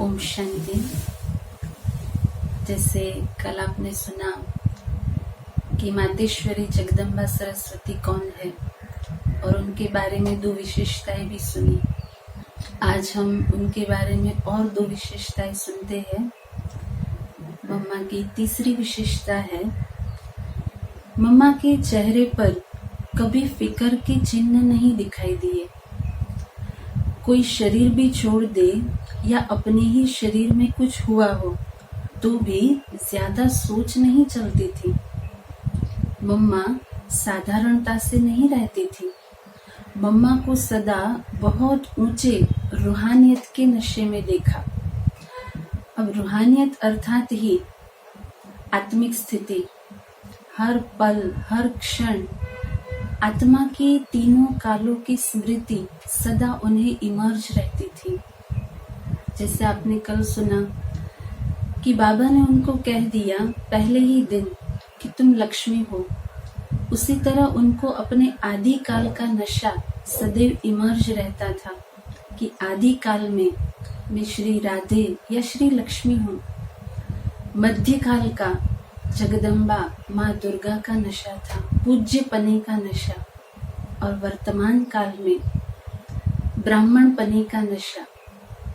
ओम शांति। जैसे कल आपने सुना कि मातेश्वरी जगदम्बा सरस्वती कौन है और उनके बारे में 2 विशेषताएं भी सुनी। आज हम उनके बारे में और 2 विशेषताएं सुनते हैं। मम्मा की तीसरी विशेषता है, मम्मा के चेहरे पर कभी फिक्र के चिन्ह नहीं दिखाई दिए। कोई शरीर भी छोड़ दे या अपने ही शरीर में कुछ हुआ हो तो भी ज्यादा सोच नहीं चलती थी। मम्मा साधारणता से नहीं रहती थी। मम्मा को सदा बहुत ऊंचे रूहानियत के नशे में देखा। अब रूहानियत अर्थात ही आत्मिक स्थिति, हर पल हर क्षण आत्मा की तीनों कालों की स्मृति सदा उन्हें इमर्ज रहती थी। जैसे आपने कल सुना कि बाबा ने उनको कह दिया पहले ही दिन कि तुम लक्ष्मी हो, उसी तरह उनको अपने आदि काल का नशा सदैव इमर्ज रहता था कि आदि काल में मैं श्री राधे या श्री लक्ष्मी हूँ। मध्यकाल का जगदम्बा माँ दुर्गा का नशा था, पूज्य पने का नशा, और वर्तमान काल में ब्राह्मण पने का नशा,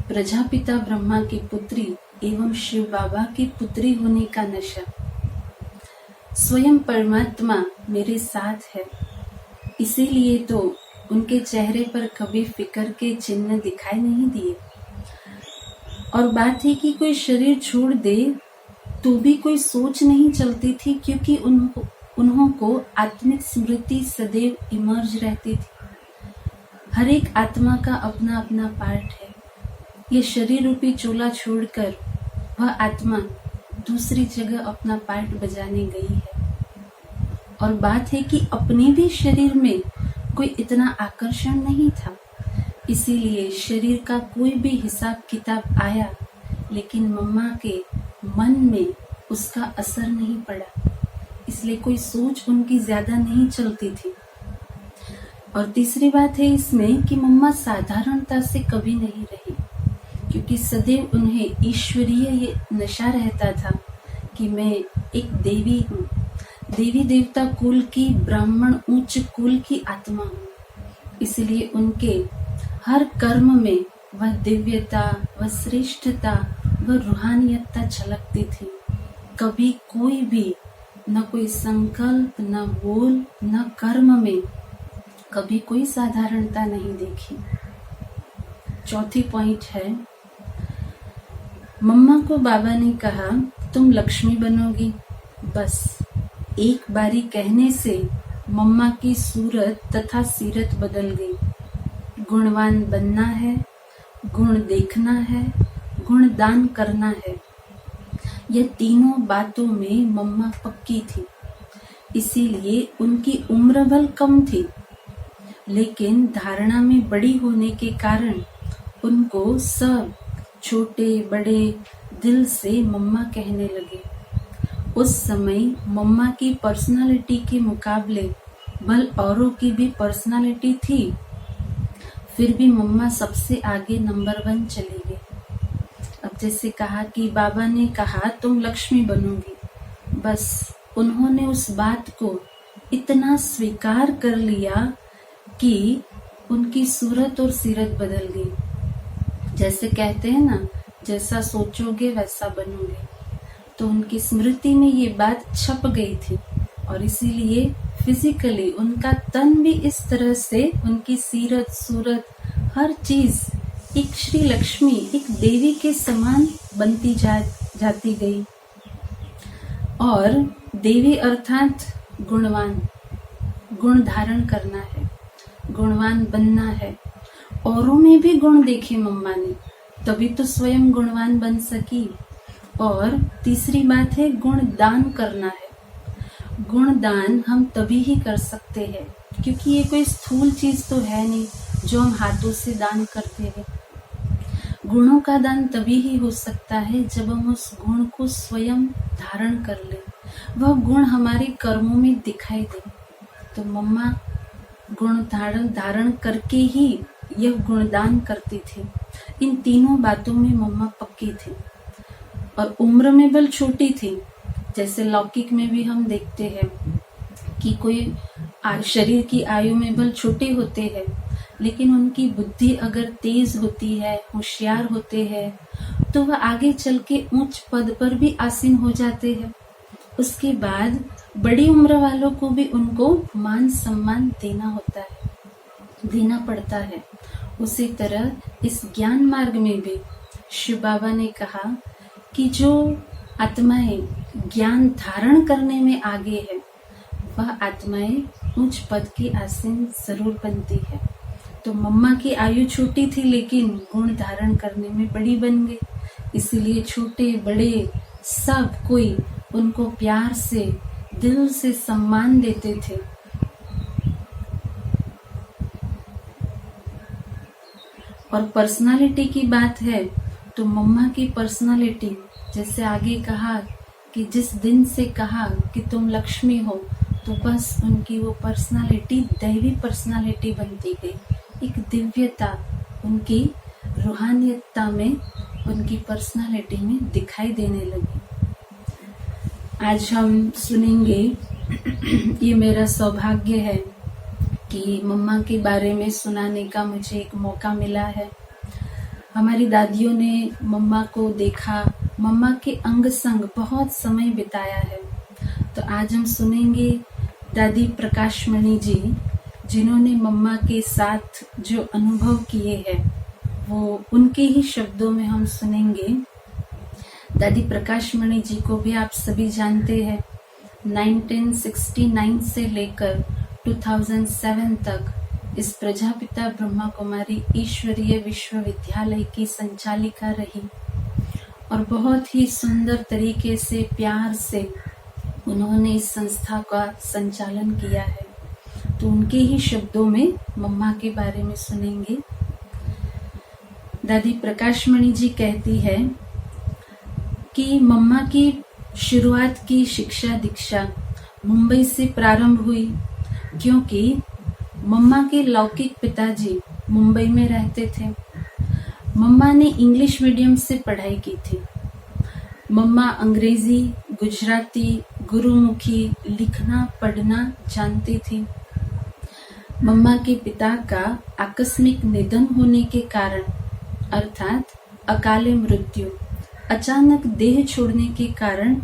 प्रजापिता ब्रह्मा की पुत्री एवं शिव बाबा की पुत्री होने का नशा। स्वयं परमात्मा मेरे साथ है, इसीलिए तो उनके चेहरे पर कभी फिक्र के चिन्ह दिखाई नहीं दिए। और बात है कि कोई शरीर छोड़ दे तो भी कोई सोच नहीं चलती थी, क्योंकि उन्हों आत्मिक स्मृति सदैव इमर्ज रहती थी। हर एक आत्मा का अपना अपना पार्ट है। ये शरीर रूपी चोला छोड़कर वह आत्मा दूसरी जगह अपना पार्ट बजाने गई है। और बात है कि अपने भी शरीर में कोई इतना आकर्षण नहीं था, इसीलिए शरीर का कोई भी हिसाब किताब आया लेकिन मम्मा के मन में उसका असर नहीं पड़ा, इसलिए कोई सोच उनकी ज्यादा नहीं चलती थी। और तीसरी बात है इसमें कि मम्मा साधारणता से कभी नहीं रही, क्योंकि सदैव उन्हें ईश्वरीय ये नशा रहता था कि मैं एक देवी हूँ, देवी देवता कुल की, ब्राह्मण उच्च कुल की आत्मा हूँ। इसलिए उनके हर कर्म में वह दिव्यता, वह श्रेष्ठता, वह रूहानियतता झलकती थी। कभी कोई भी न कोई संकल्प, न बोल, न कर्म में कभी कोई साधारणता नहीं देखी। चौथी पॉइंट है, मम्मा को बाबा ने कहा तुम लक्ष्मी बनोगी। बस एक बारी कहने से मम्मा की सूरत तथा सीरत बदल गई। गुणवान बनना है, गुण देखना है, गुण दान करना है, यह तीनों बातों में मम्मा पक्की थी। इसीलिए उनकी उम्र भल कम थी, लेकिन धारणा में बड़ी होने के कारण उनको सब छोटे बड़े दिल से मम्मा कहने लगे। उस समय मम्मा की पर्सनालिटी के मुकाबले भल औरों की भी पर्सनालिटी थी, फिर भी मम्मा सबसे आगे नंबर 1 चली गई। अब जैसे कहा कि बाबा ने कहा तुम लक्ष्मी बनोगी, बस उन्होंने उस बात को इतना स्वीकार कर लिया कि उनकी सूरत और सीरत बदल गई। जैसे कहते हैं ना, जैसा सोचोगे वैसा बनोगे, तो उनकी स्मृति में ये बात छप गई थी और इसीलिए फिजिकली उनका तन भी इस तरह से, उनकी सीरत सूरत हर चीज एक श्री लक्ष्मी, एक देवी के समान बनती जाती गई। और देवी अर्थात गुणवान, गुण धारण करना है, गुणवान बनना है। औरों में भी गुण देखे मम्मा ने, तभी तो स्वयं गुणवान बन सकी। और तीसरी बात है, गुण दान करना है। गुण दान हम तभी ही कर सकते हैं, क्योंकि ये कोई स्थूल चीज तो है नहीं जो हम हाथों से दान करते हैं। गुणों का दान तभी ही हो सकता है जब हम उस गुण को स्वयं धारण कर लें, वह गुण हमारे कर्मों में दिखाई दे। तो मम्मा गुण धारण करके ही यह गुणदान करती थी। इन तीनों बातों में मम्मा पक्की थी और उम्र में बल छोटी थी। जैसे लौकिक में भी हम देखते हैं कि कोई शरीर की आयु में बल छोटे होते हैं, लेकिन उनकी बुद्धि अगर तेज होती है, होशियार होते हैं, तो वह आगे चल के ऊंच पद पर भी आसीन हो जाते हैं। उसके बाद बड़ी उम्र वालों को भी उनको मान सम्मान देना पड़ता है। उसी तरह इस ज्ञान मार्ग में भी शिव बाबा ने कहा कि जो आत्माएं ज्ञान धारण करने में आगे है, वह आत्माएं उच्च पद की आसीन जरूर बनती है। तो मम्मा की आयु छोटी थी, लेकिन गुण धारण करने में बड़ी बन गई। इसीलिए छोटे बड़े सब कोई उनको प्यार से, दिल से सम्मान देते थे। और पर्सनालिटी की बात है तो मम्मा की पर्सनालिटी, जैसे आगे कहा कि जिस दिन से कहा कि तुम लक्ष्मी हो, तो बस उनकी वो पर्सनालिटी दैवी पर्सनालिटी बनती गई। एक दिव्यता उनकी रूहानियतता में, उनकी पर्सनालिटी में दिखाई देने लगी। आज हम सुनेंगे, ये मेरा सौभाग्य है कि मम्मा के बारे में सुनाने का मुझे एक मौका मिला है। हमारी दादियों ने मम्मा को देखा, मम्मा के अंग संग बहुत समय बिताया है। तो आज हम सुनेंगे दादी प्रकाशमणि जी, जिन्होंने मम्मा के साथ जो अनुभव किए हैं, वो उनके ही शब्दों में हम सुनेंगे। दादी प्रकाशमणि जी को भी आप सभी जानते हैं। 1969 से लेकर 2007 तक इस प्रजापिता ब्रह्मा कुमारी ईश्वरीय विश्वविद्यालय की संचालिका रही और बहुत ही सुंदर तरीके से, प्यार से उन्होंने इस संस्था का संचालन किया है। तो उनके ही शब्दों में मम्मा के बारे में सुनेंगे। दादी प्रकाशमणि जी कहती है कि मम्मा की शुरुआत की शिक्षा दीक्षा मुंबई से प्रारंभ हुई, क्योंकि मम्मा के लौकिक पिताजी मुंबई में रहते थे। मम्मा ने इंग्लिश मीडियम से पढ़ाई की थी। मम्मा अंग्रेजी, गुजराती, गुरुमुखी लिखना पढ़ना जानती थी। मम्मा के पिता का आकस्मिक निधन होने के कारण, अर्थात अकाले मृत्यु, अचानक देह छोड़ने के कारण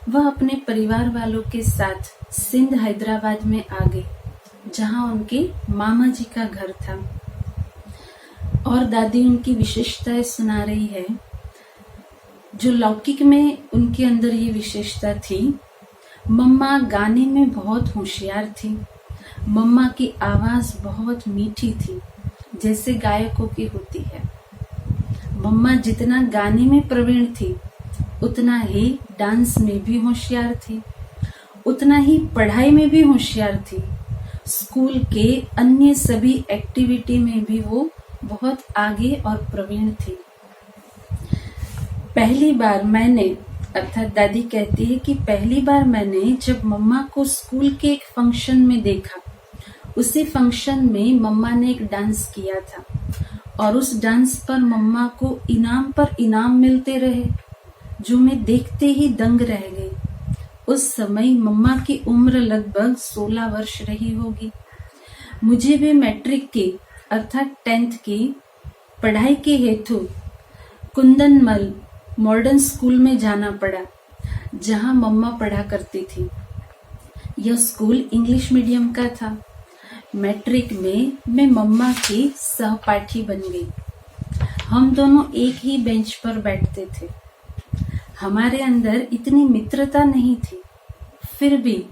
वह अपने परिवार वालों के साथ सिंध हैदराबाद में आ गई, जहां उनके मामा जी का घर था। और दादी उनकी विशेषताएं सुना रही है। जो लौकिक में उनके अंदर ये विशेषता थी, मम्मा गाने में बहुत होशियार थी। मम्मा की आवाज बहुत मीठी थी, जैसे गायकों की होती है। मम्मा जितना गाने में प्रवीण थी, उतना ही डांस में भी होशियार थी, उतना ही पढ़ाई में भी होशियार थी। स्कूल के अन्य सभी एक्टिविटी में भी वो बहुत आगे और प्रवीण थी। पहली बार मैंने, अर्थात दादी कहती है कि पहली बार मैंने जब मम्मा को स्कूल के एक फंक्शन में देखा, उसी फंक्शन में मम्मा ने एक डांस किया था और उस डांस पर मम्मा को इनाम पर इनाम मिलते रहे, जो मैं देखते ही दंग रह गई। उस समय मम्मा की उम्र लगभग 16 वर्ष रही होगी। मुझे भी मैट्रिक की, अर्थात 10th की पढ़ाई के हेतु कुंदनमल मॉडर्न स्कूल में जाना पड़ा, जहां मम्मा पढ़ा करती थी। यह स्कूल इंग्लिश मीडियम का था। मैट्रिक में मैं मम्मा की सहपाठी बन गई। हम दोनों एक ही बेंच पर बैठते थे। हमारे अंदर इतनी मित्रता नहीं थी, फिर भी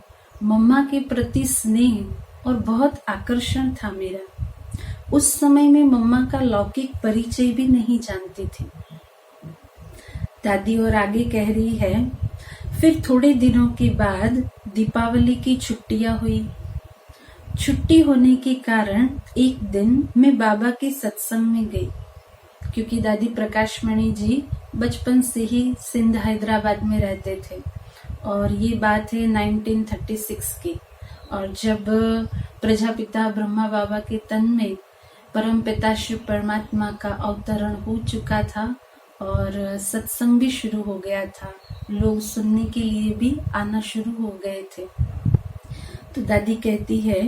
मम्मा के प्रति स्नेह और बहुत आकर्षण था मेरा। उस समय में मम्मा का लौकिक परिचय भी नहीं जानती थी। दादी और आगे कह रही है, फिर थोड़े दिनों के बाद दीपावली की छुट्टियां हुई। छुट्टी होने के कारण एक दिन मैं बाबा के सत्संग में गई, क्योंकि दादी प्रकाशमणि जी बचपन से ही सिंध हैदराबाद में रहते थे और ये बात है 1936 की। और जब प्रजापिता ब्रह्मा बाबा के तन में परमपिता शिव परमात्मा का अवतरण हो चुका था और सत्संग भी शुरू हो गया था। लोग सुनने के लिए भी आना शुरू हो गए थे। तो दादी कहती है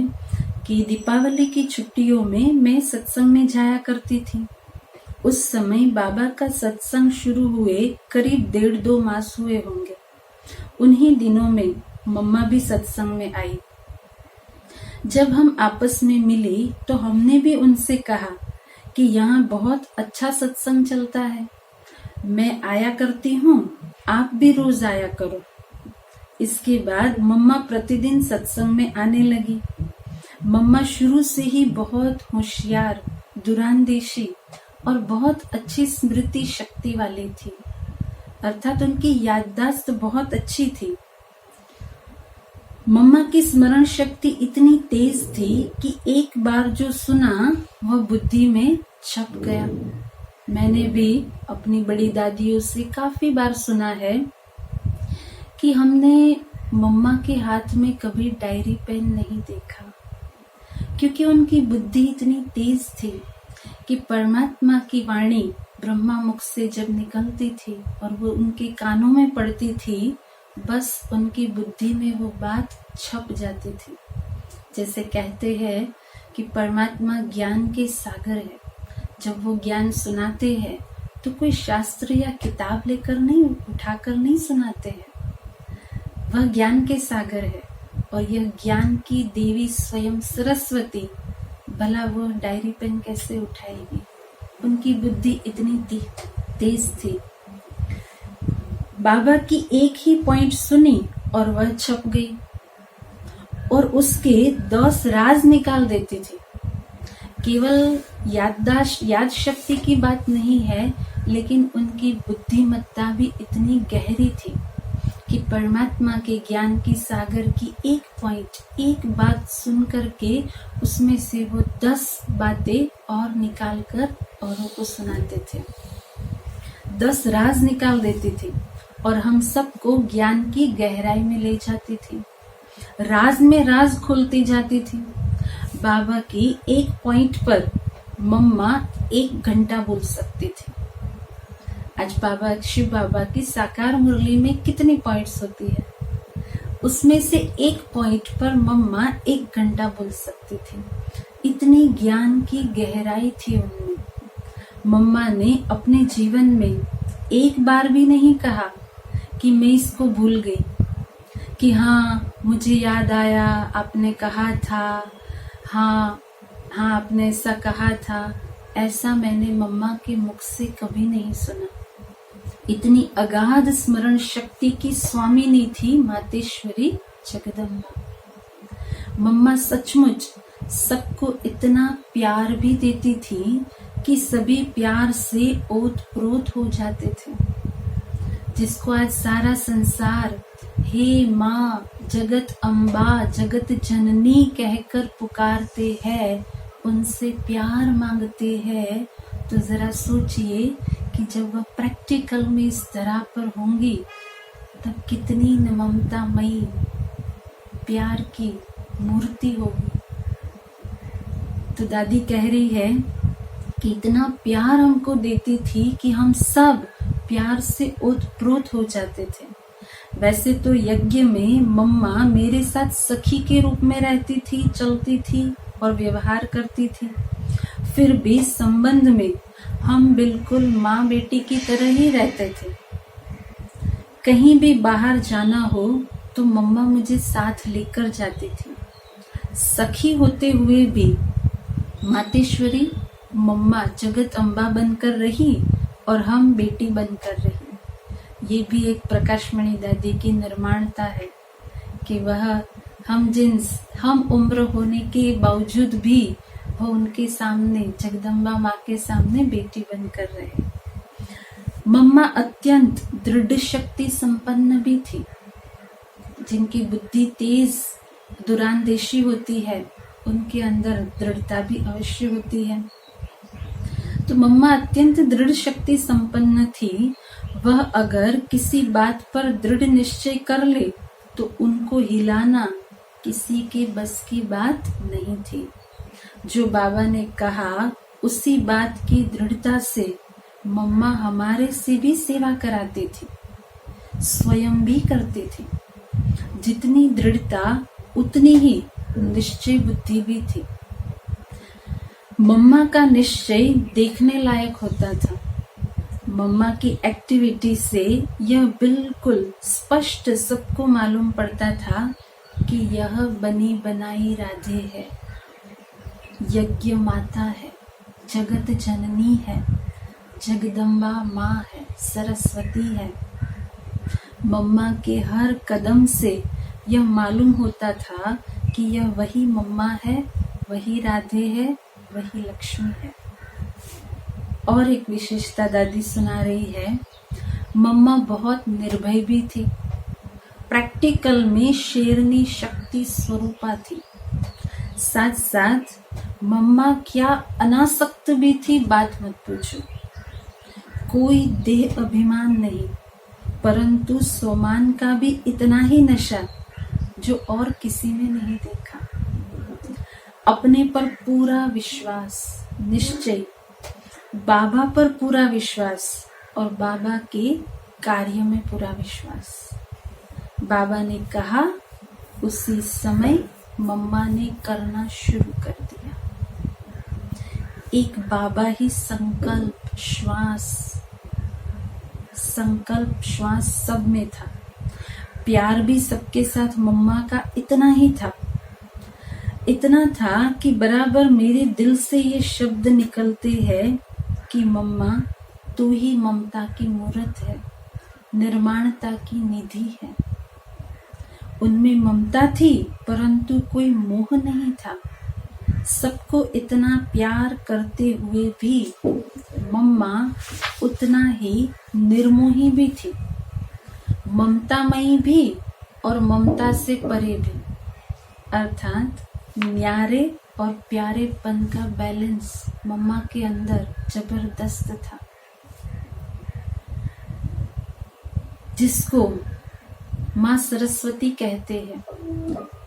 कि दीपावली की छुट्टियों में मैं सत्संग में जाया करती थी। उस समय बाबा का सत्संग शुरू हुए करीब 1.5-2 मास हुए होंगे। उन्हीं दिनों में मम्मा भी सत्संग में आई। जब हम आपस में मिले तो हमने भी उनसे कहा कि यहाँ बहुत अच्छा सत्संग चलता है, मैं आया करती हूँ, आप भी रोज आया करो। इसके बाद मम्मा प्रतिदिन सत्संग में आने लगी। मम्मा शुरू से ही बहुत होशियार, दूरांदेशी और बहुत अच्छी स्मृति शक्ति वाली थी, अर्थात उनकी याददाश्त बहुत अच्छी थी। मम्मा की स्मरण शक्ति इतनी तेज थी कि एक बार जो सुना वह बुद्धि में छप गया। मैंने भी अपनी बड़ी दादियों से काफी बार सुना है कि हमने मम्मा के हाथ में कभी डायरी पेन नहीं देखा, क्योंकि उनकी बुद्धि इतनी तेज थी कि परमात्मा की वाणी ब्रह्मा मुख से जब निकलती थी और वो उनके कानों में पड़ती थी, बस उनकी बुद्धि में वो बात छप जाती थी। जैसे कहते हैं कि परमात्मा ज्ञान के सागर है। जब वो ज्ञान सुनाते हैं तो कोई शास्त्र या किताब लेकर नहीं, उठाकर नहीं सुनाते हैं। वह ज्ञान के सागर है और यह ज्ञान की देवी स्वयं सरस्वती, भला वो डायरी पेन कैसे उठाएगी? उनकी बुद्धि इतनी तेज थी। बाबा की एक ही पॉइंट सुनी और वह छप गई और उसके 10 राज निकाल देती थी। केवल याद शक्ति की बात नहीं है, लेकिन उनकी बुद्धिमत्ता भी इतनी गहरी थी कि परमात्मा के ज्ञान की सागर की एक पॉइंट, एक बात सुन करके उसमें से वो 10 बातें और निकाल कर औरों को सुनाते थे। 10 राज निकाल देती थी और हम सबको ज्ञान की गहराई में ले जाती थी। राज में राज खोलती जाती थी। बाबा की एक पॉइंट पर मम्मा 1 घंटा बोल सकती थी। आज शिव बाबा की साकार मुरली में कितनी पॉइंट्स होती है, उसमें से एक पॉइंट पर मम्मा 1 घंटा बोल सकती थी। इतनी ज्ञान की गहराई थी उनमें। मम्मा ने अपने जीवन में एक बार भी नहीं कहा कि मैं इसको भूल गई, कि हाँ मुझे याद आया, आपने कहा था, हाँ आपने ऐसा कहा था। ऐसा मैंने मम्मा के मुख से कभी नहीं सुना। इतनी अगाध स्मरण शक्ति की स्वामिनी थी मातेश्वरी जगदम्बा। मम्मा सचमुच सबको इतना प्यार भी देती थी कि सभी प्यार से ओत-प्रोत हो जाते थे। जिसको आज सारा संसार हे माँ, जगत अम्बा, जगत जननी कहकर पुकारते हैं, उनसे प्यार मांगते हैं, तो जरा सोचिए कि जब वह प्रैक्टिकल में इस तरह पर होंगी तब कितनी ममतामयी प्यार की मूर्ति होगी। तो दादी कह रही है कि इतना प्यार हमको देती थी कि हम सब प्यार से ओतप्रोत हो जाते थे। वैसे तो यज्ञ में मम्मा मेरे साथ सखी के रूप में रहती थी, चलती थी और व्यवहार करती थी, फिर भी संबंध में हम बिल्कुल माँ बेटी की तरह ही रहते थे। कहीं भी बाहर जाना हो तो मम्मा मुझे साथ लेकर जाती थी। सखी होते हुए भी मातेश्वरी मम्मा जगत अम्बा बनकर रही और हम बेटी बनकर रही। ये भी एक प्रकाशमणि दादी की निर्माणता है कि वह हम उम्र होने के बावजूद भी वो उनके सामने, जगदम्बा माँ के सामने बेटी बनकर रहे। मम्मा अत्यंत दृढ़ शक्ति संपन्न भी थी। जिनकी बुद्धि तेज दूरांदेशी होती है, उनके अंदर दृढ़ता भी अवश्य होती है। तो मम्मा अत्यंत दृढ़ शक्ति संपन्न थी। वह अगर किसी बात पर दृढ़ निश्चय कर ले तो उनको हिलाना किसी के बस की बात नहीं थी। जो बाबा ने कहा उसी बात की दृढ़ता से मम्मा हमारे से भी सेवा कराते थे, स्वयं भी करते थे। जितनी दृढ़ता उतनी ही निश्चय बुद्धि भी थी। मम्मा का निश्चय देखने लायक होता था। मम्मा की एक्टिविटी से यह बिल्कुल स्पष्ट सबको मालूम पड़ता था कि यह बनी बनाई राधे है, यज्ञ माता है, जगत जननी है, जगदम्बा माँ है, सरस्वती है। मम्मा के हर कदम से यह मालूम होता था कि यह वही मम्मा है, वही राधे है, वही लक्ष्मी है। और एक विशेषता दादी सुना रही है, मम्मा बहुत निर्भय भी थी। प्रैक्टिकल में शेरनी शक्ति स्वरूपा थी। साथ साथ मम्मा क्या अनासक्त भी थी, बात मत पूछो। कोई देह अभिमान नहीं, परंतु स्वमान का भी इतना ही नशा जो और किसी में नहीं देखा। अपने पर पूरा विश्वास, निश्चय, बाबा पर पूरा विश्वास और बाबा के कार्य में पूरा विश्वास। बाबा ने कहा उसी समय मम्मा ने करना शुरू कर दिया। एक बाबा ही संकल्प श्वास सब में था। प्यार भी सबके साथ मम्मा का इतना ही था, इतना था कि बराबर मेरे दिल से ये शब्द निकलते हैं कि मम्मा तू ही ममता की मूर्त है, निर्माणता की निधि है। उनमें ममता थी परंतु कोई मोह नहीं था। सबको इतना प्यार करते हुए भी मम्मा उतना ही निर्मोही भी थी, ममतामयी भी और ममता से परे भी, अर्थात न्यारे और प्यारेपन का बैलेंस मम्मा के अंदर जबरदस्त था, जिसको माँ सरस्वती कहते हैं।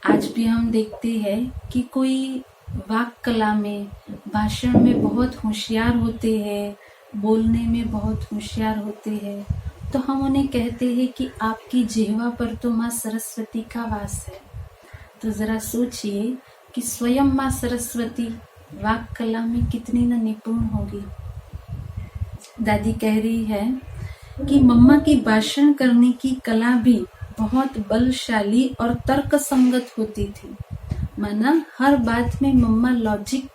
आज भी हम देखते हैं कि कोई वाक कला में, भाषण में बहुत होशियार होते हैं, बोलने में बहुत होशियार होते हैं, तो हम उन्हें कहते हैं कि आपकी जिह्वा पर तो माँ सरस्वती का वास है। तो जरा सोचिए कि स्वयं माँ सरस्वती वाक कला में कितनी न निपुण होगी। दादी कह रही है कि मम्मा की भाषण करने की कला भी बहुत बलशाली और तर्क संगत होती थी। माना हर बात में मम्मा लॉजिक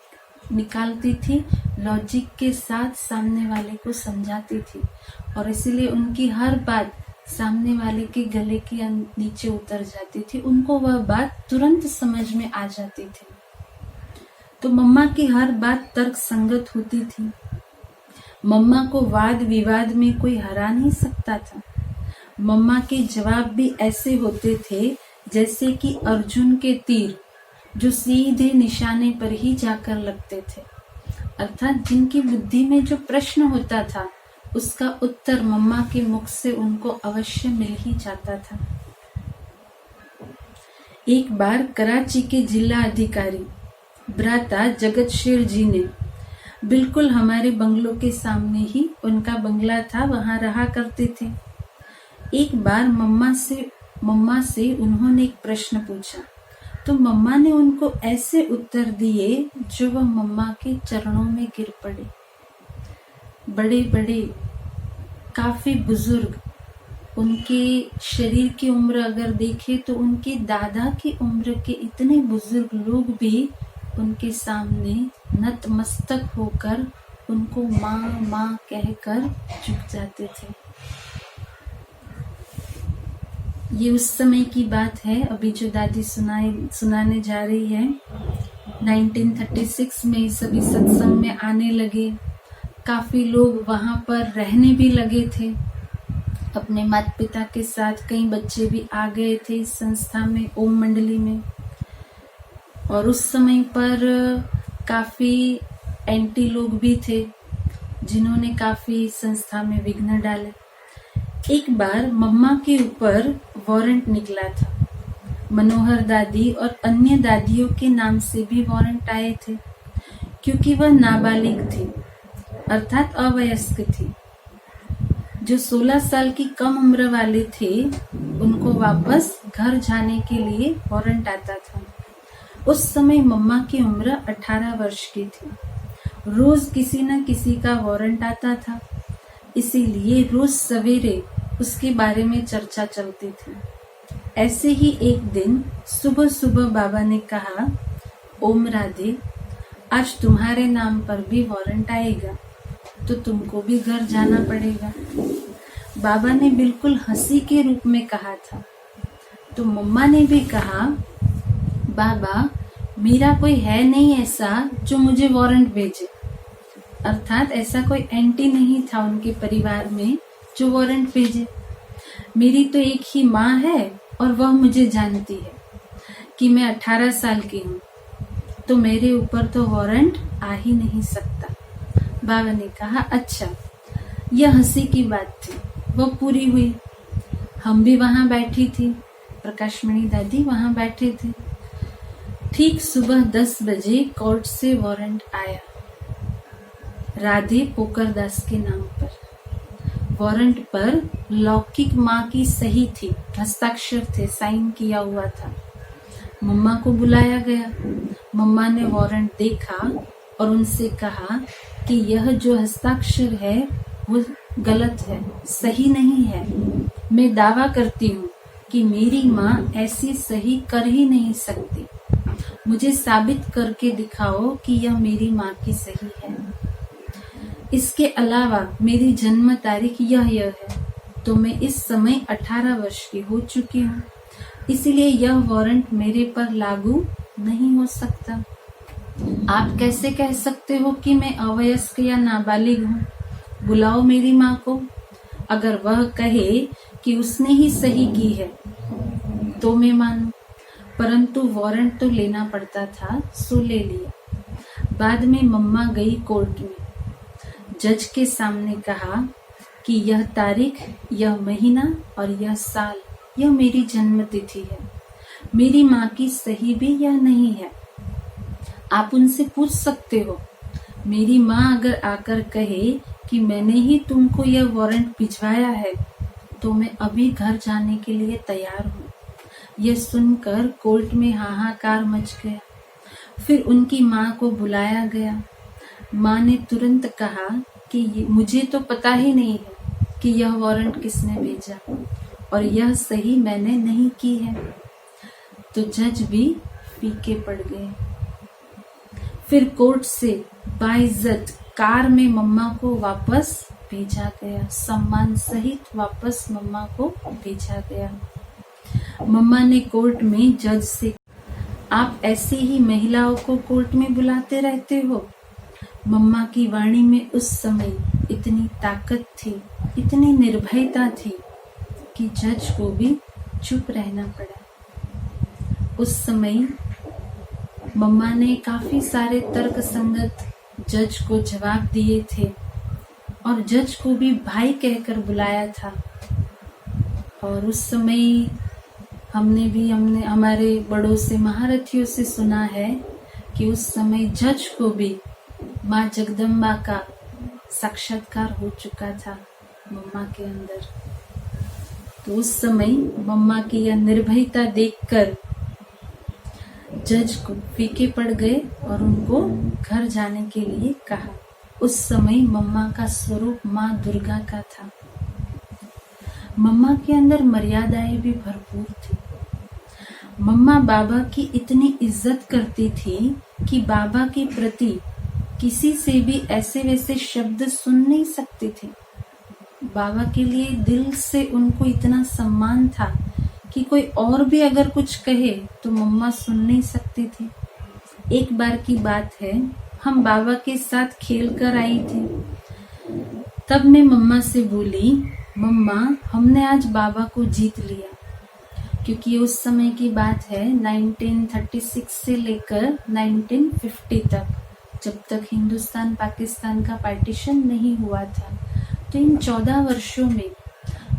निकालती थी, लॉजिक के साथ सामने वाले को समझाती थी और इसीलिए उनकी हर बात सामने वाले के गले के नीचे उतर जाती थी। उनको वह बात तुरंत समझ में आ जाती थी। तो मम्मा की हर बात तर्क संगत होती थी। मम्मा को वाद विवाद में कोई हरा नहीं सकता था। मम्मा के जवाब भी ऐसे होते थे जैसे कि अर्जुन के तीर, जो सीधे निशाने पर ही जाकर लगते थे। अर्थात जिनकी बुद्धि में जो प्रश्न होता था उसका उत्तर मम्मा के मुख से उनको अवश्य मिल ही जाता था। एक बार कराची के जिला अधिकारी भ्राता जगत शेर जी ने बिल्कुल हमारे बंगलों के सामने ही उनका बंगला था, वहां रहा करते थे। एक बार मम्मा से उन्होंने एक प्रश्न पूछा तो मम्मा ने उनको ऐसे उत्तर दिए जो वह मम्मा के चरणों में गिर पड़े। बड़े बड़े काफी बुजुर्ग, उनके शरीर की उम्र अगर देखे तो उनके दादा की उम्र के इतने बुजुर्ग लोग भी उनके सामने नतमस्तक होकर उनको माँ माँ कहकर झुक जाते थे। ये उस समय की बात है। अभी जो दादी सुनाने जा रही है, 1936 में सभी सत्संग में आने लगे। काफी लोग वहां पर रहने भी लगे थे अपने माता पिता के साथ। कई बच्चे भी आ गए थे इस संस्था में, ओम मंडली में। और उस समय पर काफी एंटी लोग भी थे जिन्होंने काफी संस्था में विघ्न डाले। एक बार मम्मा के ऊपर वारंट निकला था। मनोहर दादी और अन्य दादियों के नाम से भी वारंट आए थे। क्योंकि वह नाबालिग थी, अर्थात अवयस्क थी। जो 16 साल की कम उम्र वाले थे, उनको वापस घर जाने के लिए वारंट आता था। उस समय मम्मा की उम्र 18 वर्ष की थी। रोज किसी न किसी का वारंट आता था, इसीलिए रोज सवेरे उसके बारे में चर्चा चलती थी। ऐसे ही एक दिन सुबह सुबह बाबा ने कहा, ओम राधे, आज तुम्हारे नाम पर भी वारंट आएगा, तो तुमको भी घर जाना पड़ेगा। बाबा ने बिल्कुल हंसी के रूप में कहा था। तो मम्मा ने भी कहा, बाबा, मेरा कोई है नहीं ऐसा जो मुझे वारंट भेजे। अर्थात ऐसा कोई एंटी नहीं था उनके परिवार में जो वारंट भेजे। मेरी तो एक ही माँ है और वह मुझे जानती है कि मैं 18 साल की हूँ, तो मेरे ऊपर तो वारंट आ ही नहीं सकता। बाबा ने कहा, अच्छा, यह हंसी की बात थी, वह पूरी हुई। हम भी वहां बैठी थी, प्रकाशमणि दादी वहां बैठे थे। ठीक सुबह 10 बजे कोर्ट से वारंट आया, राधे पोकरदास के नाम पर। वारंट पर लौकिक माँ की सही थी, हस्ताक्षर थे, साइन किया हुआ था। मम्मा को बुलाया गया। मम्मा ने वारंट देखा और उनसे कहा कि यह जो हस्ताक्षर है वो गलत है, सही नहीं है। मैं दावा करती हूँ कि मेरी माँ ऐसी सही कर ही नहीं सकती। मुझे साबित करके दिखाओ कि यह मेरी माँ की सही है। इसके अलावा मेरी जन्म तारीख यह है, तो मैं इस समय 18 वर्ष की हो चुकी हूँ, इसलिए यह वारंट मेरे पर लागू नहीं हो सकता। आप कैसे कह सकते हो कि मैं अवयस्क या नाबालिग हूँ? बुलाओ मेरी माँ को। अगर वह कहे कि उसने ही सही की है तो मैं मानूं, परंतु वारंट तो लेना पड़ता था, सो ले लिया। बाद में मम्मा गई कोर्ट में। जज के सामने कहा कि यह तारीख, यह महीना और यह साल, यह मेरी जन्म तिथि है। मेरी माँ की सही भी यह नहीं है। आप उनसे पूछ सकते हो। मेरी माँ अगर आकर कहे कि मैंने ही तुमको यह वारंट भिजवाया है, तो मैं अभी घर जाने के लिए तैयार हूँ। यह सुनकर कोर्ट में हाहाकार मच गया। फिर उनकी माँ को बुलाया गया। माँ ने तुरंत कहा कि मुझे तो पता ही नहीं है कि यह वारंट किसने भेजा और यह सही मैंने नहीं की है। तो जज भी फीके पड़ गए। फिर कोर्ट से बाइज्जत कार में मम्मा को वापस भेजा गया, सम्मान सहित वापस मम्मा को भेजा गया। मम्मा ने कोर्ट में जज से, आप ऐसी ही महिलाओं को कोर्ट में बुलाते रहते हो? मम्मा की वाणी में उस समय इतनी ताकत थी, इतनी निर्भयता थी कि जज को भी चुप रहना पड़ा। उस समय मम्मा ने काफी सारे तर्क संगत जज को जवाब दिए थे और जज को भी भाई कहकर बुलाया था। और उस समय हमने हमारे बड़ों से, महारथियों से सुना है कि उस समय जज को भी माँ जगदम्बा का साक्षात्कार हो चुका था मम्मा के अंदर। तो उस समय मम्मा की यह निर्भयता देखकर जज को फीके पड़ गए और उनको घर जाने के लिए कहा। उस समय मम्मा का स्वरूप माँ दुर्गा का था। मम्मा के अंदर मर्यादाएं भी भरपूर थी। मम्मा बाबा की इतनी इज्जत करती थी कि बाबा के प्रति किसी से भी ऐसे वैसे शब्द सुन नहीं सकती थी। बाबा के लिए दिल से उनको इतना सम्मान था कि कोई और भी अगर कुछ कहे तो मम्मा सुन नहीं सकती थी। एक बार की बात है, हम बाबा के साथ खेल कर आई थी। तब मैं मम्मा से बोली, मम्मा, हमने आज बाबा को जीत लिया। क्योंकि उस समय की बात है 1936 से लेकर 1950 तक, जब तक हिंदुस्तान पाकिस्तान का पार्टीशन नहीं हुआ था। तो इन 14 वर्षों में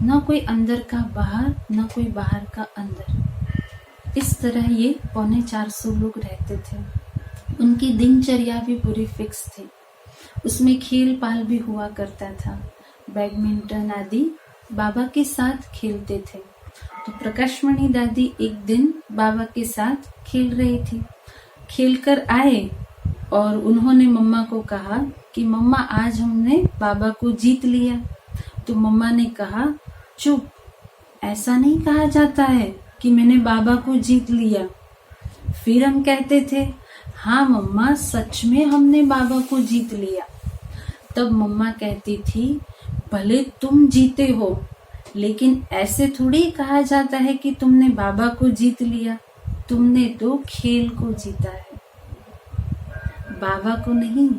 न कोई अंदर का बाहर, न कोई बाहर का अंदर, इस तरह ये 350 लोग रहते थे। उनकी दिनचर्या भी पूरी फिक्स थी। उसमें खेल पाल भी हुआ करता था। बैडमिंटन आदि बाबा के साथ खेलते थे। तो प्रकाशमणि दादी एक दिन बाबा के साथ खेल रही थी। खेलकर आए और उन्होंने मम्मा को कहा कि मम्मा आज हमने बाबा को जीत लिया। तो मम्मा ने कहा, चुप, ऐसा नहीं कहा जाता है कि मैंने बाबा को जीत लिया। फिर हम कहते थे, हाँ मम्मा, सच में हमने बाबा को जीत लिया। तब मम्मा कहती थी, भले तुम जीते हो, लेकिन ऐसे थोड़ी कहा जाता है कि तुमने बाबा को जीत लिया। तुमने तो खेल को जीता है, बाबा को नहीं।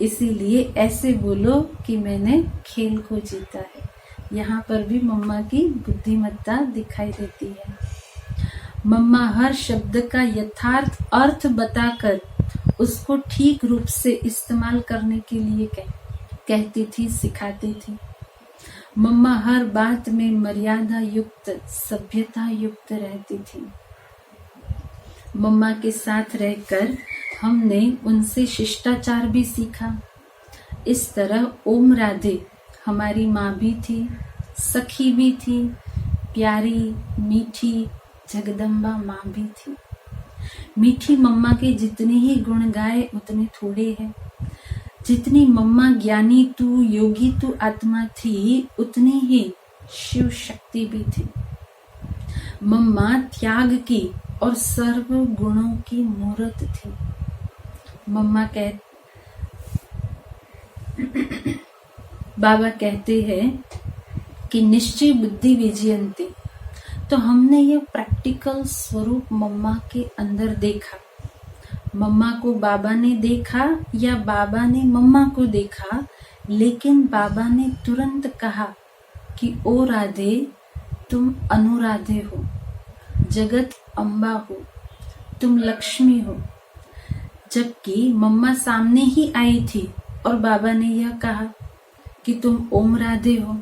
इसीलिए ऐसे बोलो कि मैंने खेल को जीता है। यहाँ पर भी मम्मा की बुद्धिमत्ता दिखाई देती है। मम्मा हर शब्द का यथार्थ अर्थ बताकर उसको ठीक रूप से इस्तेमाल करने के लिए कहती थी, सिखाती थी। मम्मा हर बात में मर्यादा युक्त, सभ्यता युक्त रहती थी। मम्मा के साथ रहकर हमने उनसे शिष्टाचार भी सीखा। इस तरह ओम राधे हमारी माँ भी थी, सखी भी थी, प्यारी मीठी जगदम्बा माँ भी थी। मीठी मम्मा के जितने ही गुण गाए उतने थोड़े हैं। जितनी मम्मा ज्ञानी तू, योगी तू आत्मा थी, उतनी ही शिव शक्ति भी थी। मम्मा त्याग की और सर्व गुणों की मूर्त थी। मम्मा बाबा कहते हैं कि निश्चय बुद्धि विजयंती। तो हमने ये प्रैक्टिकल स्वरूप मम्मा के अंदर देखा। मम्मा को बाबा ने देखा या बाबा ने मम्मा को देखा, लेकिन बाबा ने तुरंत कहा कि ओ राधे, तुम अनुराधे हो, जगत अम्बा हो, तुम लक्ष्मी हो। जबकि मम्मा सामने ही आई थी और बाबा ने यह कहा कि तुम ओम राधे हो,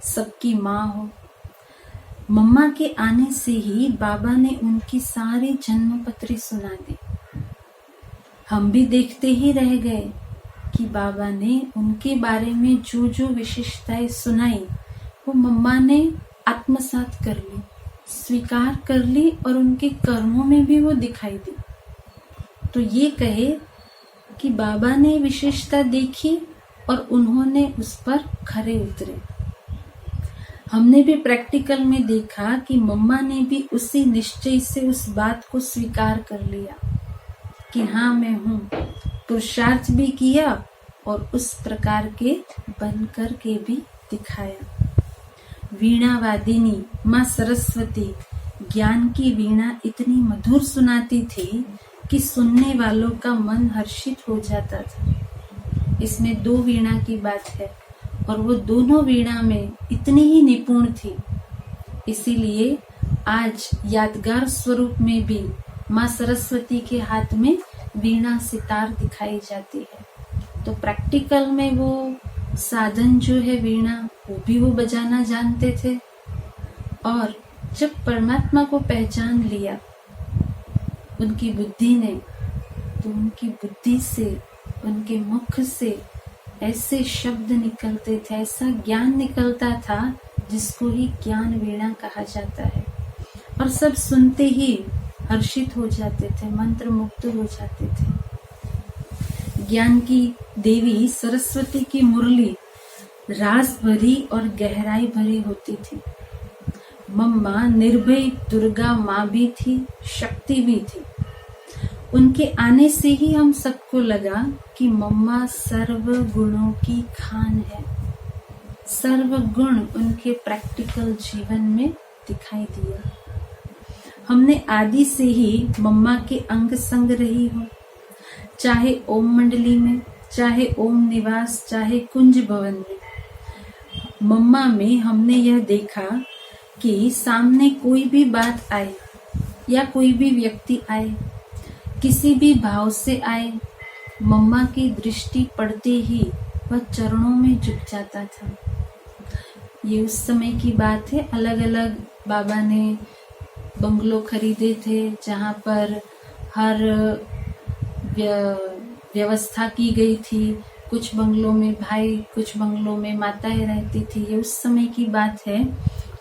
सबकी माँ हो। मम्मा के आने से ही बाबा ने उनकी सारी जन्म पत्री सुना दी। हम भी देखते ही रह गए कि बाबा ने उनके बारे में जो जो विशेषताएं सुनाई वो मम्मा ने आत्मसात कर ली, स्वीकार कर ली और उनके कर्मों में भी वो दिखाई दी। तो ये कहे कि बाबा ने विशेषता देखी और उन्होंने उस पर खरे उतरे। हमने भी प्रैक्टिकल में देखा कि मम्मा ने भी उसी निश्चय से उस बात को स्वीकार कर लिया कि हाँ मैं हूँ, पुरुषार्थ भी किया और उस प्रकार के बनकर के भी दिखाया। वीणा वादिनी माँ सरस्वती ज्ञान की वीणा इतनी मधुर सुनाती थी कि सुनने वालों का मन हर्षित हो जाता था। इसमें 2 वीणा की बात है और वो दोनों वीणा में इतनी ही निपुण थी। इसीलिए आज यादगार स्वरूप में भी माँ सरस्वती के हाथ में वीणा सितार दिखाई जाती है। तो प्रैक्टिकल में वो साधन जो है वीणा, वो भी वो बजाना जानते थे। और जब परमात्मा को पहचान लिया उनकी बुद्धि ने, तो उनकी बुद्धि से, उनके मुख से ऐसे शब्द निकलते थे, ऐसा ज्ञान निकलता था जिसको ही ज्ञान वीणा कहा जाता है। और सब सुनते ही हर्षित हो जाते थे, मंत्र मुग्ध हो जाते थे। ज्ञान की देवी सरस्वती की मुरली रास भरी और गहराई भरी होती थी। मम्मा निर्भय दुर्गा माँ भी थी, शक्ति भी थी। उनके आने से ही हम सबको लगा कि मम्मा सर्व गुणों की खान है। सर्व गुण उनके प्रैक्टिकल जीवन में दिखाई दिया। हमने आदि से ही मम्मा के अंग संग रही हो, चाहे ओम मंडली में, चाहे ओम निवास, चाहे कुंज भवन में। मम्मा में हमने यह देखा कि सामने कोई भी बात आए या कोई भी व्यक्ति आए, किसी भी भाव से आए, मम्मा की दृष्टि पड़ते ही वह चरणों में झुक जाता था। ये उस समय की बात है। अलग अलग बाबा ने बंगलो खरीदे थे जहाँ पर हर व्यवस्था की गई थी। कुछ बंगलों में भाई, कुछ बंगलों में माताएं रहती थी। ये उस समय की बात है।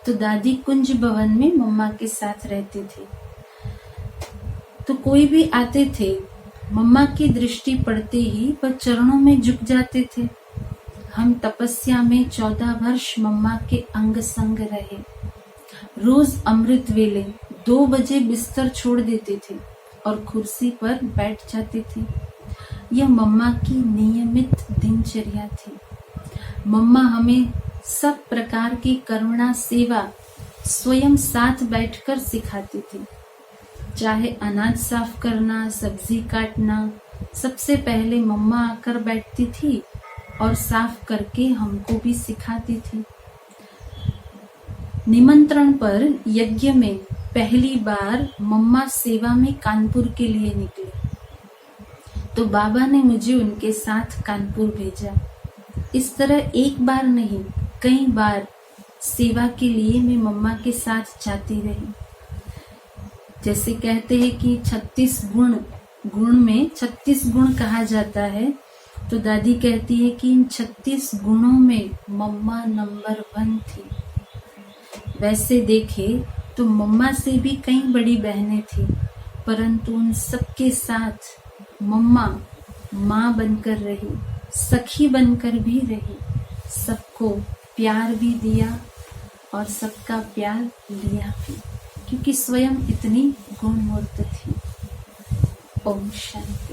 तो दादी कुंज भवन में मम्मा के साथ रहती थी। तो कोई भी आते थे, मम्मा की दृष्टि पड़ते ही वह चरणों में झुक जाते थे। हम तपस्या में 14 वर्ष मम्मा के अंग संग रहे। रोज अमृत वेले 2 बजे बिस्तर छोड़ देते थे और कुर्सी पर बैठ जाते थे। यह मम्मा की नियमित दिनचर्या थी। मम्मा हमें सब प्रकार की करुणा सेवा स्वयं साथ बैठकर सिखाती थी। चाहे अनाज साफ करना, सब्जी काटना, सबसे पहले मम्मा आकर बैठती थी और साफ करके हमको भी सिखाती थी। निमंत्रण पर यज्ञ में पहली बार मम्मा सेवा में कानपुर के लिए निकले, तो बाबा ने मुझे उनके साथ कानपुर भेजा। इस तरह एक बार नहीं, कई बार सेवा के लिए मैं मम्मा के साथ जाती रही। जैसे कहते हैं कि 36 गुण में 36 गुण कहा जाता है, तो दादी कहती है कि इन 36 गुणों में मम्मा नंबर 1 थी। वैसे देखे तो मम्मा से भी कई बड़ी बहनें थी, परंतु उन सबके साथ मम्मा माँ बनकर रही, सखी बनकर भी रही, सबको प्यार भी दिया और सबका प्यार लिया भी, क्योंकि स्वयं इतनी गुणमूर्त थी। ओम शांति।